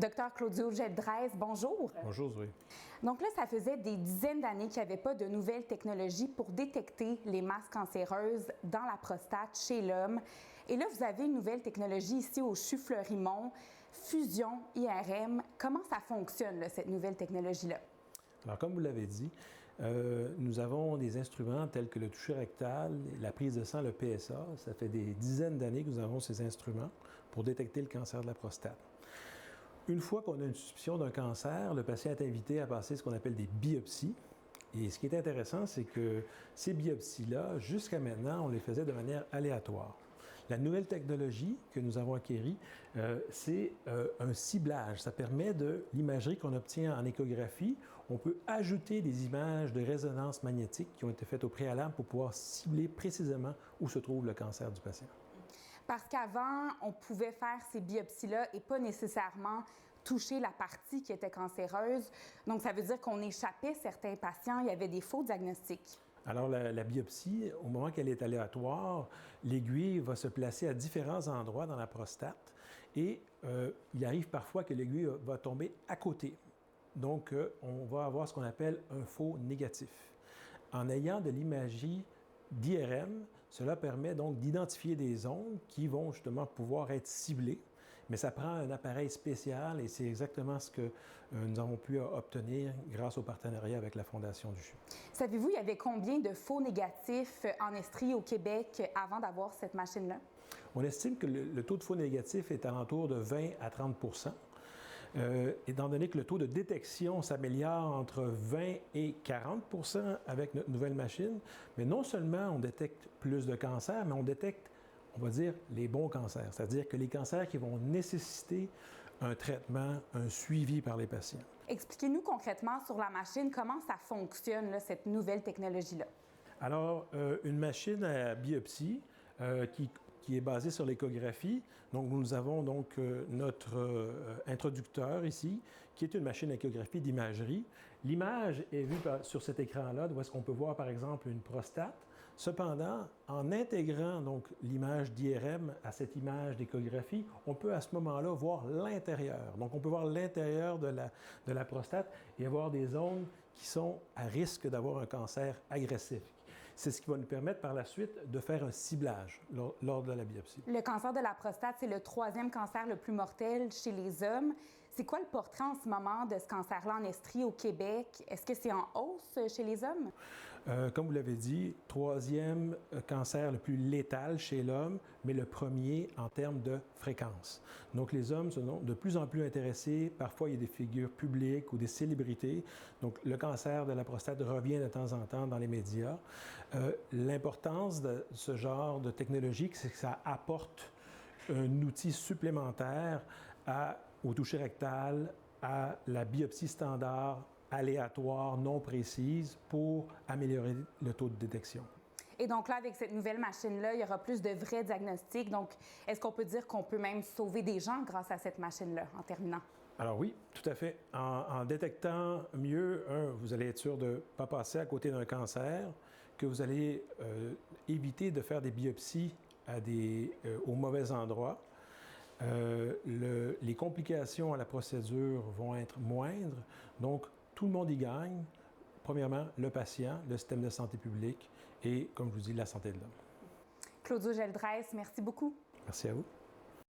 Docteur Claudio Geldresse, bonjour. Bonjour, Zoé. Donc là, ça faisait des dizaines d'années qu'il n'y avait pas de nouvelles technologies pour détecter les masses cancéreuses dans la prostate chez l'homme. Et là, vous avez une nouvelle technologie ici au CHU Fleurimont, Fusion IRM. Comment ça fonctionne, là, cette nouvelle technologie-là? Alors, comme vous l'avez dit, nous avons des instruments tels que le toucher rectal, la prise de sang, le PSA. Ça fait des dizaines d'années que nous avons ces instruments pour détecter le cancer de la prostate. Une fois qu'on a une suspicion d'un cancer, le patient est invité à passer ce qu'on appelle des biopsies. Et ce qui est intéressant, c'est que ces biopsies-là, jusqu'à maintenant, on les faisait de manière aléatoire. La nouvelle technologie que nous avons acquérie, c'est un ciblage. Ça permet de l'imagerie qu'on obtient en échographie. On peut ajouter des images de résonance magnétique qui ont été faites au préalable pour pouvoir cibler précisément où se trouve le cancer du patient. Parce qu'avant, on pouvait faire ces biopsies-là et pas nécessairement toucher la partie qui était cancéreuse. Donc, ça veut dire qu'on échappait certains patients, il y avait des faux diagnostics. Alors, la biopsie, au moment qu'elle est aléatoire, l'aiguille va se placer à différents endroits dans la prostate et il arrive parfois que l'aiguille va tomber à côté. Donc, on va avoir ce qu'on appelle un faux négatif. En ayant de l'imagerie d'IRM, cela permet donc d'identifier des zones qui vont justement pouvoir être ciblées, mais ça prend un appareil spécial et c'est exactement ce que nous avons pu obtenir grâce au partenariat avec la Fondation du CHU. Savez-vous, il y avait combien de faux négatifs en Estrie au Québec avant d'avoir cette machine-là? On estime que le taux de faux négatifs est alentour de 20 à 30 étant donné que le taux de détection s'améliore entre 20 et 40 avec notre nouvelle machine, mais non seulement on détecte plus de cancers, mais on détecte, on va dire, les bons cancers, c'est-à-dire que les cancers qui vont nécessiter un traitement, un suivi par les patients. Expliquez-nous concrètement sur la machine, comment ça fonctionne, là, cette nouvelle technologie-là. Alors, une machine à biopsie qui est basée sur l'échographie. Donc, nous avons donc notre introducteur ici, qui est une machine à échographie d'imagerie. L'image est vue sur cet écran-là, où est-ce qu'on peut voir, par exemple, une prostate. Cependant, en intégrant donc l'image d'IRM à cette image d'échographie, on peut à ce moment-là voir l'intérieur. Donc, on peut voir l'intérieur de la prostate et avoir des zones qui sont à risque d'avoir un cancer agressif. C'est ce qui va nous permettre par la suite de faire un ciblage lors de la biopsie. Le cancer de la prostate, c'est le 3e cancer le plus mortel chez les hommes. C'est quoi le portrait en ce moment de ce cancer-là en Estrie au Québec? Est-ce que c'est en hausse chez les hommes? Comme vous l'avez dit, 3e cancer le plus létal chez l'homme, mais le premier en termes de fréquence. Donc les hommes sont de plus en plus intéressés. Parfois, il y a des figures publiques ou des célébrités. Donc le cancer de la prostate revient de temps en temps dans les médias. L'importance de ce genre de technologie, c'est que ça apporte un outil supplémentaire au toucher rectal, à la biopsie standard, aléatoire, non précise, pour améliorer le taux de détection. Et donc là, avec cette nouvelle machine-là, il y aura plus de vrais diagnostics. Donc, est-ce qu'on peut dire qu'on peut même sauver des gens grâce à cette machine-là, en terminant? Alors oui, tout à fait. En détectant mieux, vous allez être sûr de ne pas passer à côté d'un cancer, que vous allez éviter de faire des biopsies au mauvais endroit. Les complications à la procédure vont être moindres, donc tout le monde y gagne. Premièrement, le patient, le système de santé publique et, comme je vous dis, la santé de l'homme. Claudio Geldresse, merci beaucoup. Merci à vous.